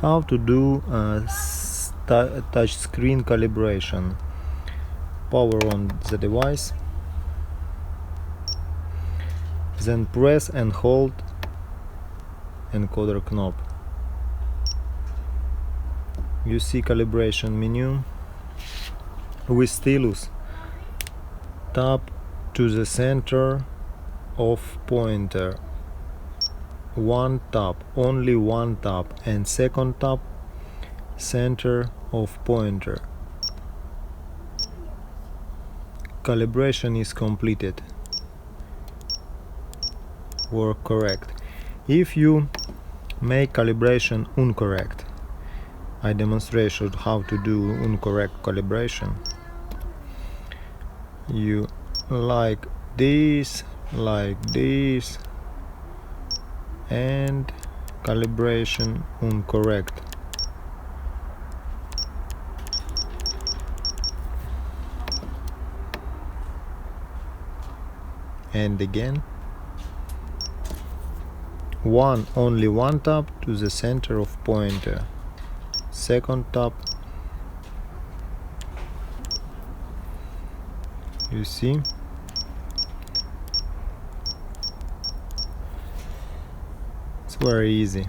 How to do touch screen calibration. Power on the device, then press and hold encoder knob. You see calibration menu. With stylus, tap to the center of pointer. One tap, only one tap, and second tap, center of pointer. Calibration is completed. Work correct. If you make calibration incorrect, I demonstrate how to do incorrect calibration. You like this, and calibration incorrect. And again, only one tap to the center of pointer, second tap. You see, it's very easy.